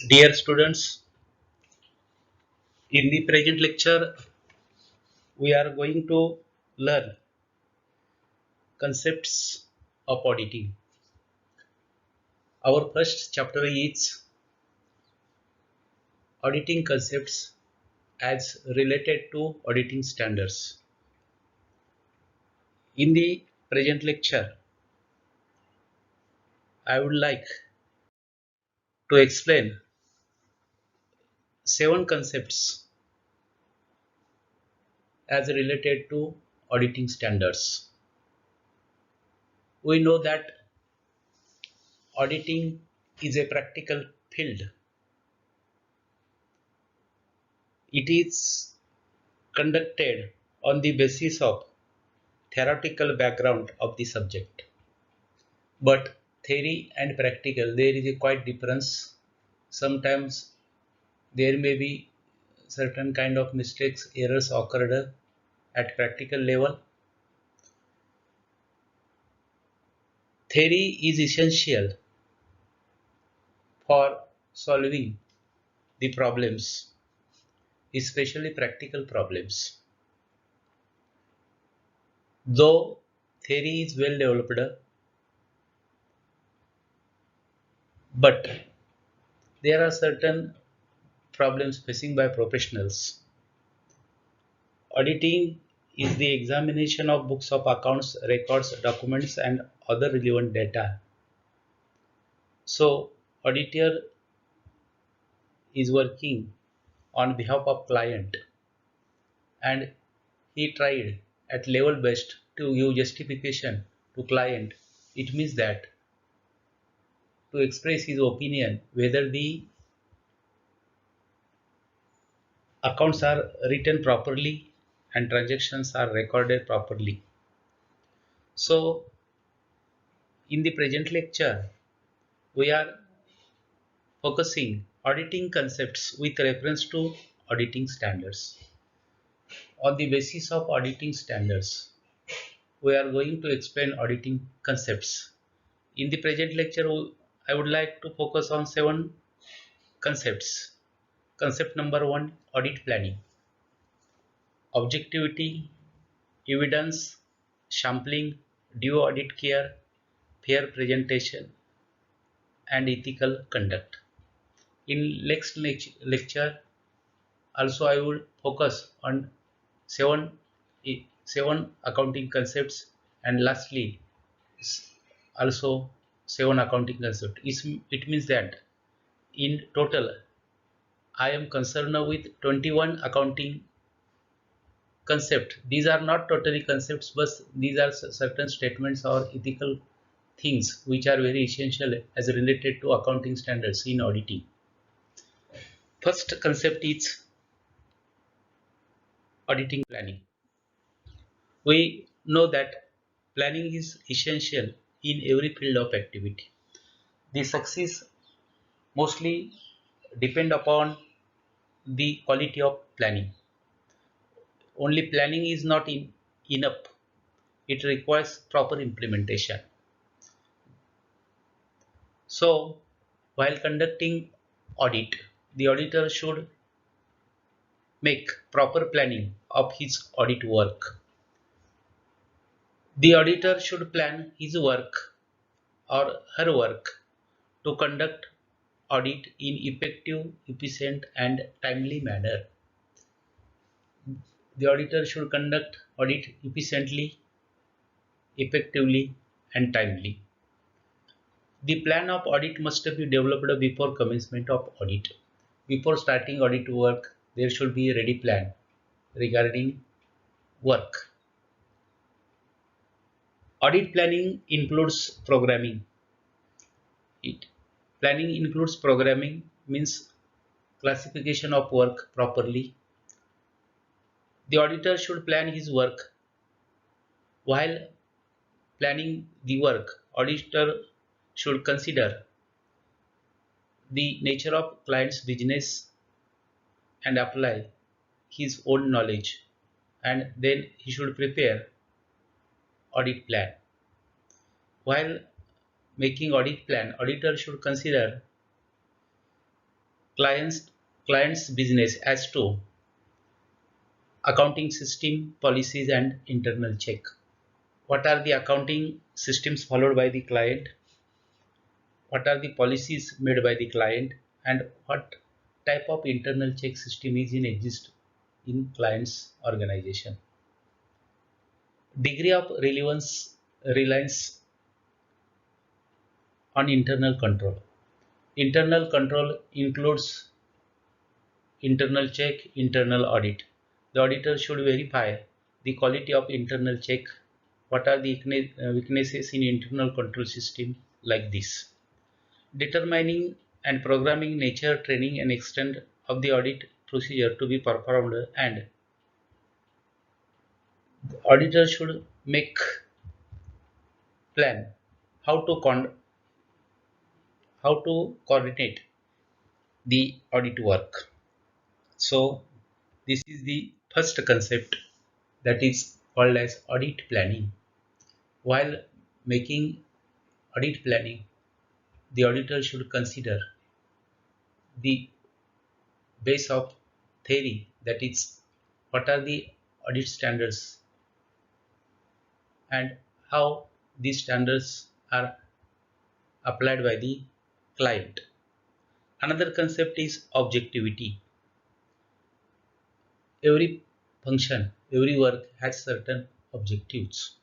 Dear students, in the present lecture, we are going to learn concepts of auditing. Our first chapter is auditing concepts as related to auditing standards. In the present lecture, I would like to explain 7 concepts as related to auditing standards. We know that auditing is a practical field. It is conducted on the basis of theoretical background of the subject. But theory and practical, there is a quite difference. Sometimes there may be certain kind of mistakes, errors occurred at practical level. Theory is essential for solving the problems, especially practical problems. Though theory is well developed, but there are certain problems facing by professionals. Auditing is the examination of books of accounts, records, documents, and other relevant data. So, auditor is working on behalf of client and he tried at level best to give justification to client. It means that to express his opinion whether the accounts are written properly and transactions are recorded properly. So, in the present lecture, we are focusing auditing concepts with reference to auditing standards. On the basis of auditing standards, we are going to explain auditing concepts. In the present lecture, I would like to focus on 7 concepts. Concept number 1, audit planning. Objectivity, evidence, sampling, due audit care, fair presentation, and ethical conduct. In next lecture, also I will focus on seven seven accounting concepts, and lastly also 7 accounting concepts. It means that in total I am concerned with 21 accounting concept. These are not totally concepts, but these are certain statements or ethical things which are very essential as related to accounting standards in auditing. First concept is auditing planning. We know that planning is essential in every field of activity. The success mostly depend upon the quality of planning. Only planning is not enough. It requires proper implementation. So, while conducting audit, the auditor should make proper planning of his audit work. The auditor should plan his work or her work to conduct audit in effective, efficient, and timely manner. The auditor should conduct audit efficiently, effectively, and timely. The plan of audit must be developed before commencement of audit. Before starting audit work, there should be a ready plan regarding work. Audit planning includes programming. It Planning includes programming, means classification of work properly. The auditor should plan his work. While planning the work, auditor should consider the nature of client's business and apply his own knowledge, and then he should prepare audit plan. While making audit plan, auditor should consider clients clients business as to accounting system, policies, and internal check. What are the accounting systems followed by the client? What are the policies made by the client? And what type of internal check system is in exist in client's organization? Degree of relevance reliance on internal control. Internal control includes internal check, internal audit. The auditor should verify the quality of internal check. What are the weaknesses in internal control system like this? Determining and programming nature, training and extent of the audit procedure to be performed, and the auditor should make plan how to how to coordinate the audit work. So this is the first concept, that is called as audit planning. While making audit planning, the auditor should consider the base of theory, that is what are the audit standards and how these standards are applied by the client. Another concept is objectivity. Every function, every work has certain objectives.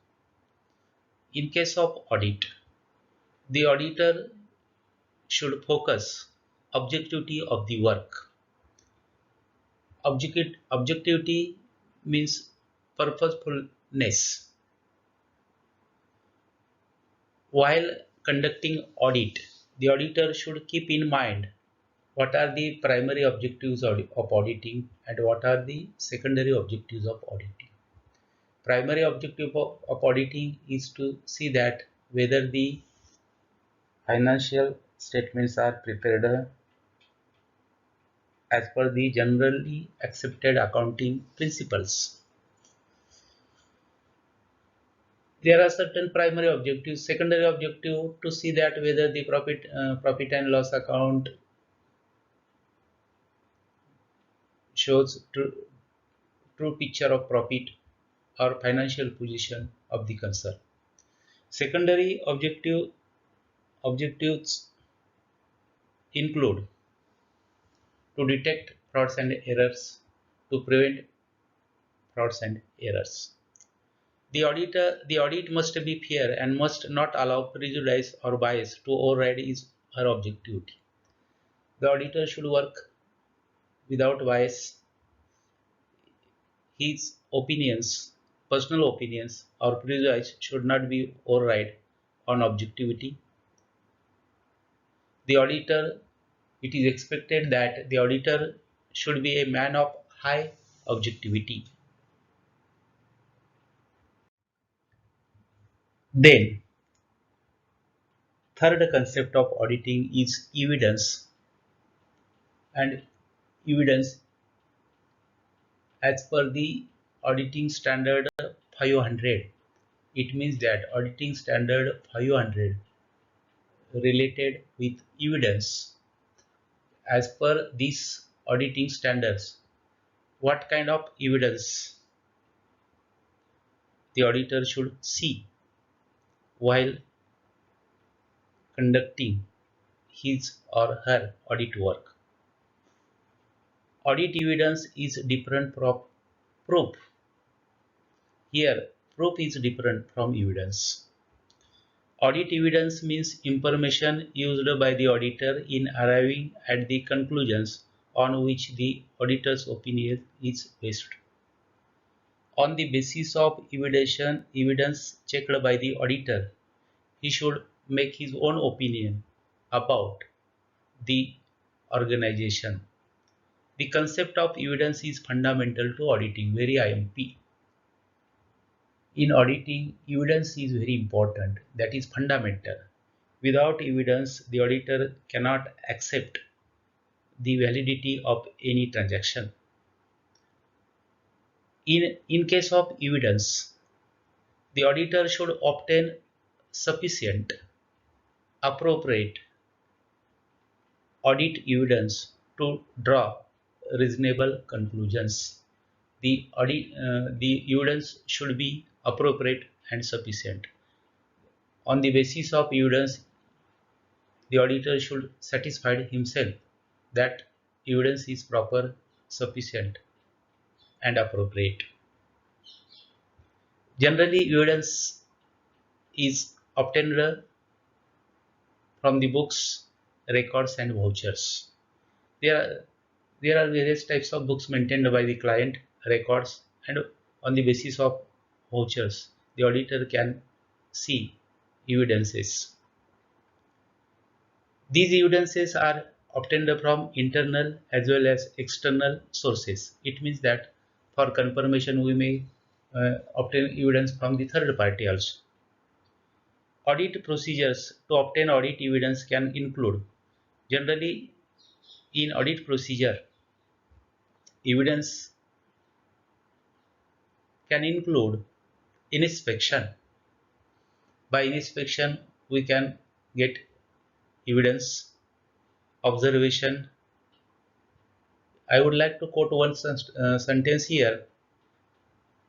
In case of audit, the auditor should focus objectivity of the work. Objectivity means purposefulness. While conducting audit, the auditor should keep in mind what are the primary objectives of auditing and what are the secondary objectives of auditing. Primary objective of auditing is to see that whether the financial statements are prepared as per the generally accepted accounting principles. There are certain primary objectives. Secondary objective to see that whether the profit and loss account shows true picture of profit or financial position of the concern. Secondary objectives include to detect frauds and errors, to prevent frauds and errors. The audit must be fair and must not allow prejudice or bias to override his her objectivity. The auditor should work without bias. His opinions, personal opinions or prejudice should not be override on objectivity. The auditor, it is expected that the auditor should be a man of high objectivity. Then, third concept of auditing is evidence, and evidence as per the auditing standard 500. It means that auditing standard 500 related with evidence. As per these auditing standards, what kind of evidence the auditor should see while conducting his or her audit work. Audit evidence is different from proof. Here, proof is different from evidence. Audit evidence means information used by the auditor in arriving at the conclusions on which the auditor's opinion is based. On the basis of evidence checked by the auditor, he should make his own opinion about the organization. The concept of evidence is fundamental to auditing, very IMP. In auditing, evidence is very important, that is fundamental. Without evidence, the auditor cannot accept the validity of any transaction. In case of evidence, the auditor should obtain sufficient, appropriate audit evidence to draw reasonable conclusions. The evidence should be appropriate and sufficient. On the basis of evidence, the auditor should satisfy himself that evidence is proper, sufficient, and appropriate. Generally, evidence is obtained from the books, records, and vouchers. There are, there are various types of books maintained by the client, records, and on the basis of vouchers, the auditor can see evidences. These evidences are obtained from internal as well as external sources. It means that for confirmation, we may obtain evidence from the third party also. Audit procedures to obtain audit evidence can include, generally in audit procedure, evidence can include inspection. By inspection, we can get evidence, observation. I would like to quote one sentence here.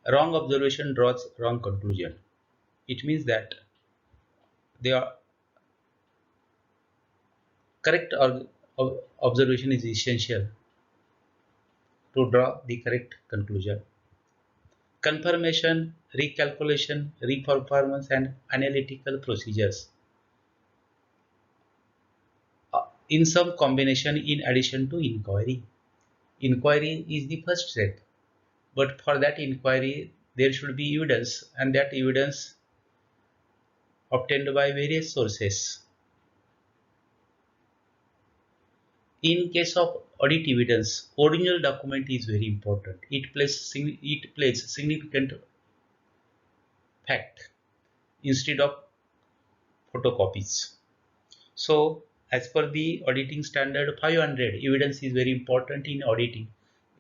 Wrong observation draws wrong conclusion. It means that the correct observation is essential to draw the correct conclusion. Confirmation, recalculation, reperformance, and analytical procedures in some combination in addition to inquiry. Inquiry is the first step, but for that inquiry there should be evidence, and that evidence obtained by various sources. In case of audit evidence, original document is very important. It plays significant fact instead of photocopies. So, as per the auditing standard 500, evidence is very important in auditing.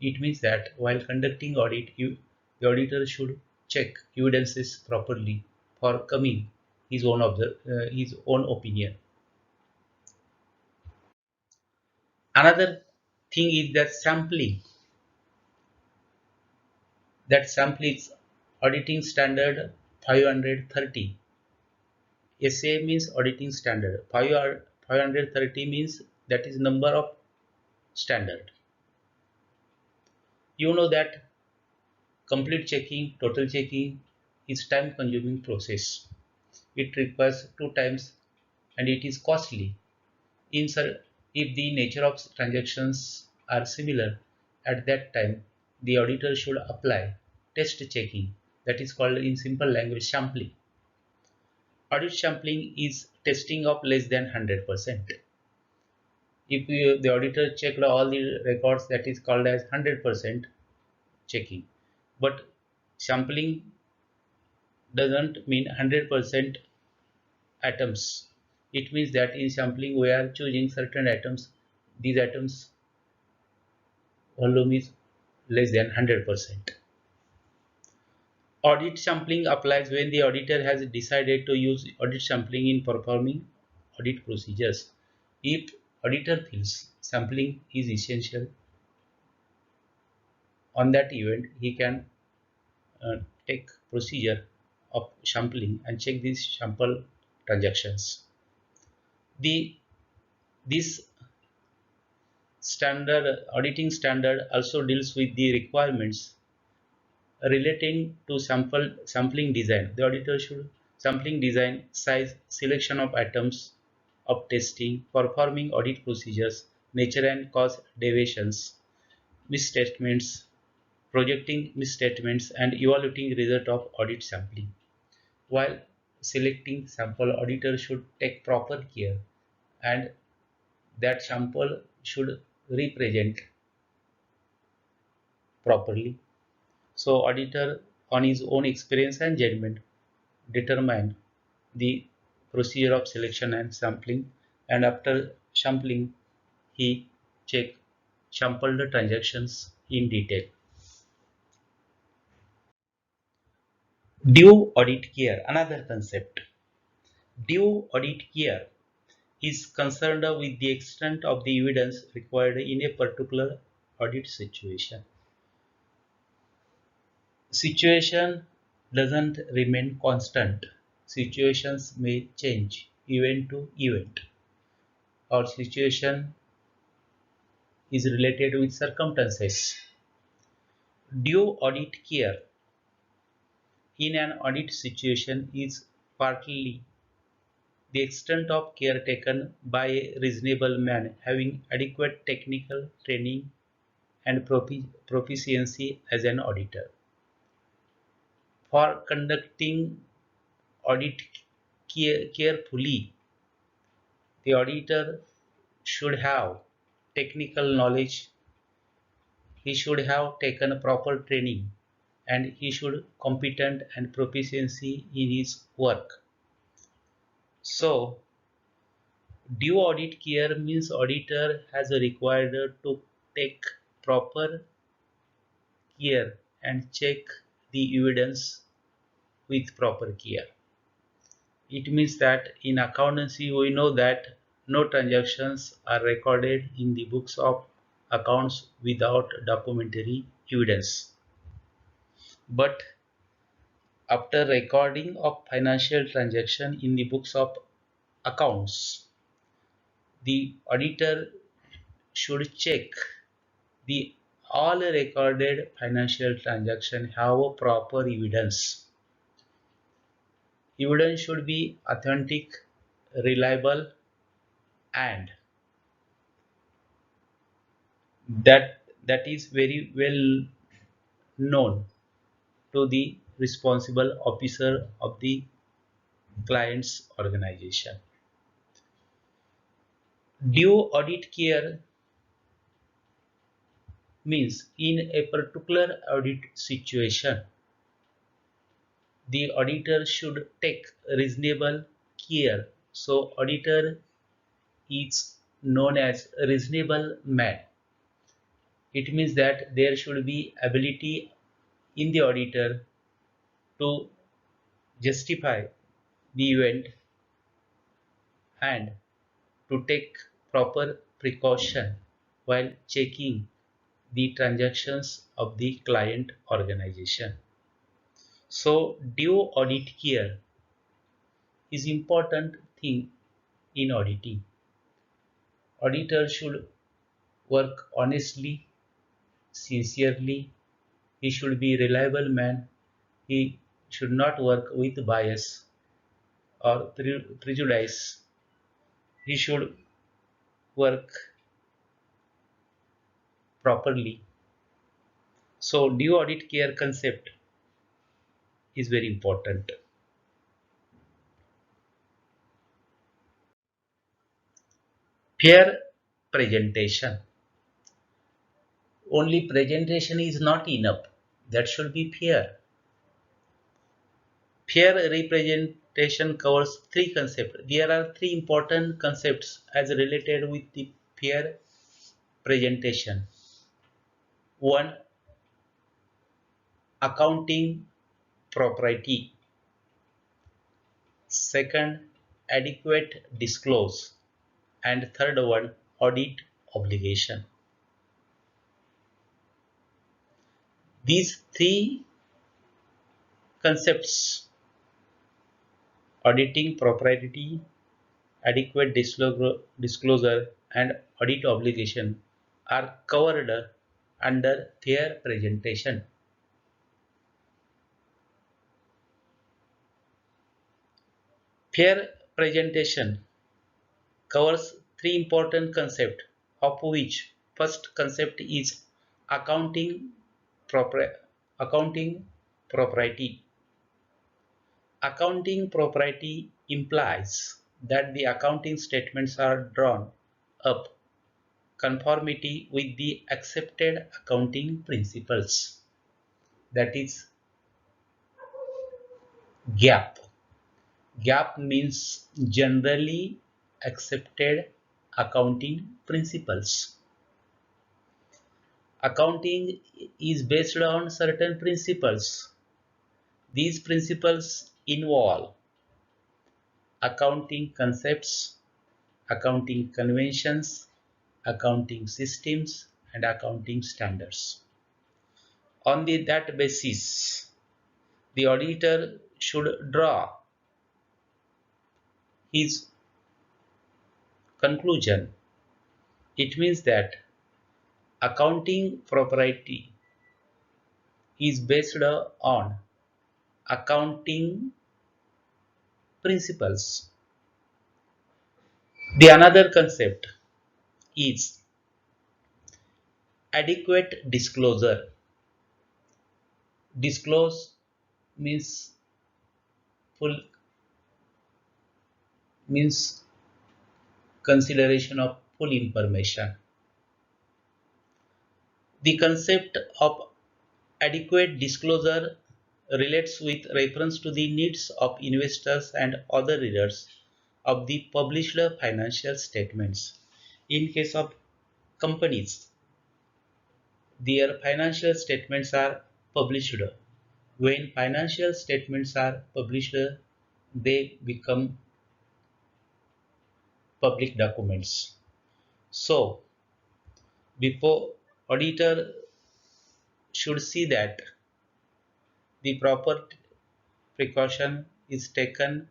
It means that while conducting audit, the auditor should check evidences properly for coming his own opinion. Another thing is that sampling. That sampling is auditing standard 530. SA means auditing standard. 530 means that is number of standard. You know that complete checking, total checking is time consuming process. It requires 2 times and it is costly. If the nature of transactions are similar, at that time the auditor should apply test checking, that is called in simple language sampling. Audit sampling is testing of less than 100%. If the auditor checked all the records, that is called as 100% checking. But sampling doesn't mean 100% atoms. It means that in sampling we are choosing certain atoms. These atoms volume is less than 100%. Audit sampling applies when the auditor has decided to use audit sampling in performing audit procedures. If auditor feels sampling is essential on that event, he can take procedure of sampling and check these sample transactions. This standard auditing standard also deals with the requirements relating to sampling design. The auditor should sampling design, size, selection of items of testing, performing audit procedures, nature and cause deviations, misstatements, projecting misstatements, and evaluating result of audit sampling. While selecting sample, auditor should take proper care and that sample should represent properly. So auditor on his own experience and judgment determine the procedure of selection and sampling, and after sampling he check sampled transactions in detail. Due audit care, another concept. Due audit care is concerned with the extent of the evidence required in a particular audit situation. Situation doesn't remain constant. Situations may change event to event, or situation is related with circumstances. Due audit care in an audit situation is partly the extent of care taken by a reasonable man having adequate technical training and proficiency as an auditor. For conducting audit carefully, the auditor should have technical knowledge, he should have taken proper training, and he should competent and proficiency in his work. So, due audit care means auditor has required to take proper care and check the evidence with proper care. It means that in accountancy we know that no transactions are recorded in the books of accounts without documentary evidence. But after recording of financial transaction in the books of accounts, the auditor should check the all recorded financial transactions have proper evidence. Evidence should be authentic, reliable, and that is very well known to the responsible officer of the client's organization. Due audit care means in a particular audit situation, the auditor should take reasonable care. So auditor is known as reasonable man. It means that there should be ability in the auditor to justify the event and to take proper precaution while checking the transactions of the client organization. So due audit care is important thing in auditing. Auditor should work honestly, sincerely. He should be reliable man. He should not work with bias or prejudice. He should work properly. So due audit care concept is very important. Fair presentation. Only presentation is not enough. That should be fair. Fair representation covers three concepts. There are three important concepts as related with the fair presentation. One, accounting propriety. Second, adequate disclose. And third one, audit obligation. These three concepts, auditing propriety, adequate disclosure, and audit obligation, are covered under fair presentation. Fair presentation covers three important concepts, of which first concept is accounting accounting propriety. Accounting propriety implies that the accounting statements are drawn up conformity with the accepted accounting principles, that is GAAP. GAAP means generally accepted accounting principles. Accounting is based on certain principles. These principles involve accounting concepts, accounting conventions, accounting systems, and accounting standards. On that basis, the auditor should draw his conclusion. It means that accounting propriety is based on accounting principles. The another concept is adequate disclosure. Disclose means full means consideration of full information. The concept of adequate disclosure relates with reference to the needs of investors and other readers of the published financial statements. In case of companies, their financial statements are published. When financial statements are published, they become public documents. So, before auditor should see that the proper precaution is taken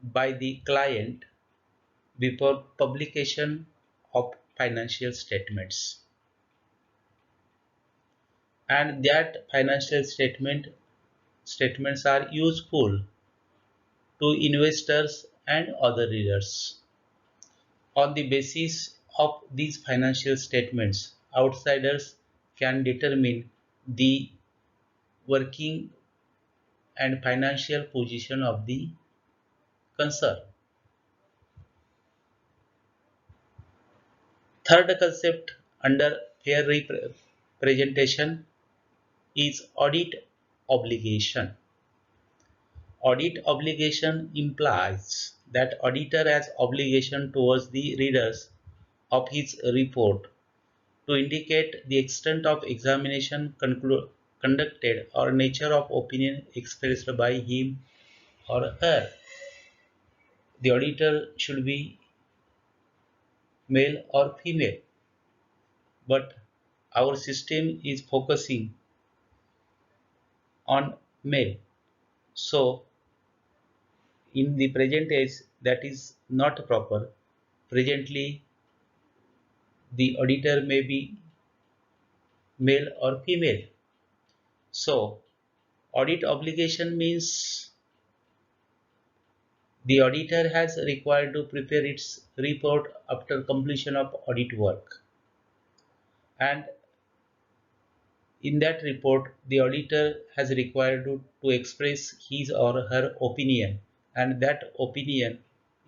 by the client before publication of financial statements, and that financial statements are useful to investors and other readers. On the basis of these financial statements, outsiders can determine the working and financial position of the concern. Third concept under fair representation is audit obligation. Audit obligation implies that auditor has obligation towards the readers of his report to indicate the extent of examination conducted or nature of opinion expressed by him or her. The auditor should be male or female, but our system is focusing on male. So, in the present age, that is not proper. Presently, the auditor may be male or female. So, audit obligation means the auditor has required to prepare its report after completion of audit work, and in that report the auditor has required to express his or her opinion, and that opinion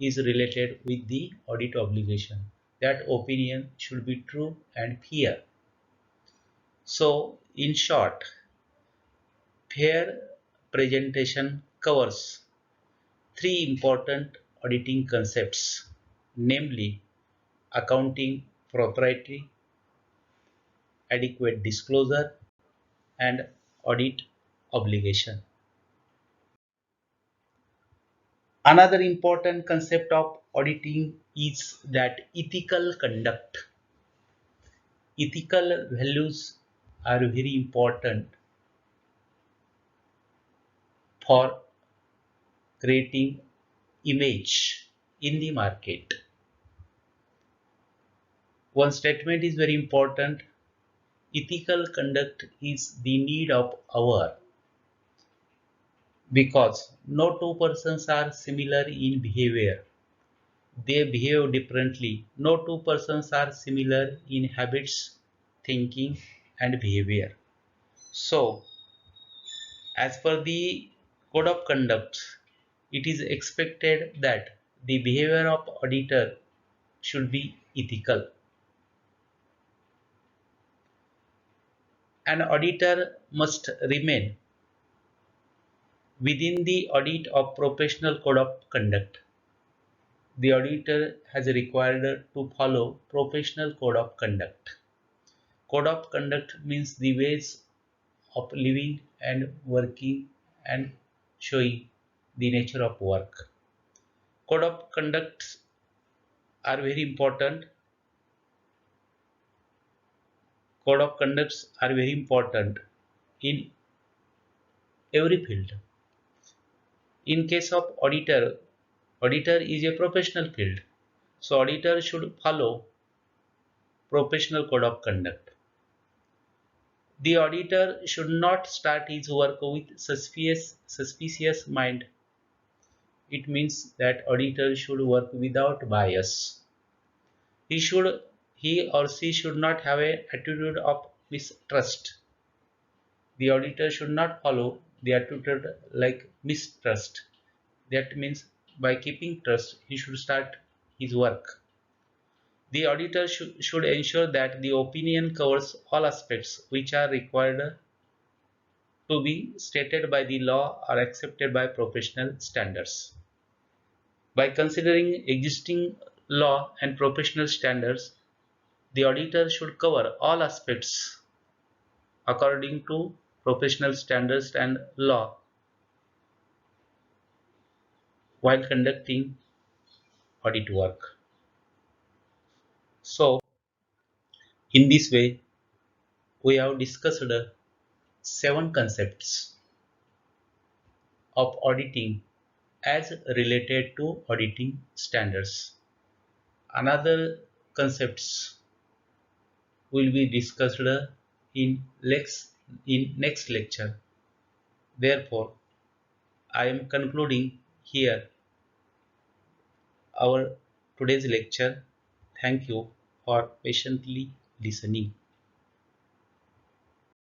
is related with the audit obligation. That opinion should be true and fair. So in short, fair presentation covers three important auditing concepts, namely accounting propriety, adequate disclosure, and audit obligation. Another important concept of auditing is that ethical conduct. Ethical values are very important for creating image in the market. One statement is very important. Ethical conduct is the need of hour, because no two persons are similar in behavior. They behave differently. No two persons are similar in habits, thinking, and behavior. So, as per the code of conduct, it is expected that the behavior of auditor should be ethical. An auditor must remain within the audit of professional code of conduct. The auditor has required to follow professional code of conduct. Code of conduct means the ways of living and working and showing the nature of work. Code of conduct are very important. Code of conducts are very important in every field. In case of auditor, auditor is a professional field. So auditor should follow professional code of conduct. The auditor should not start his work with suspicious mind. It means that auditor should work without bias. He should he or she should not have an attitude of mistrust. The auditor should not follow the attitude like mistrust. That means by keeping trust, he should start his work. The auditor should ensure that the opinion covers all aspects which are required to be stated by the law or accepted by professional standards. By considering existing law and professional standards, the auditor should cover all aspects according to professional standards and law while conducting audit work. So, in this way, we have discussed 7 concepts of auditing as related to auditing standards. Another concepts will be discussed in next lecture. Therefore, I am concluding here our today's lecture. Thank you for patiently listening.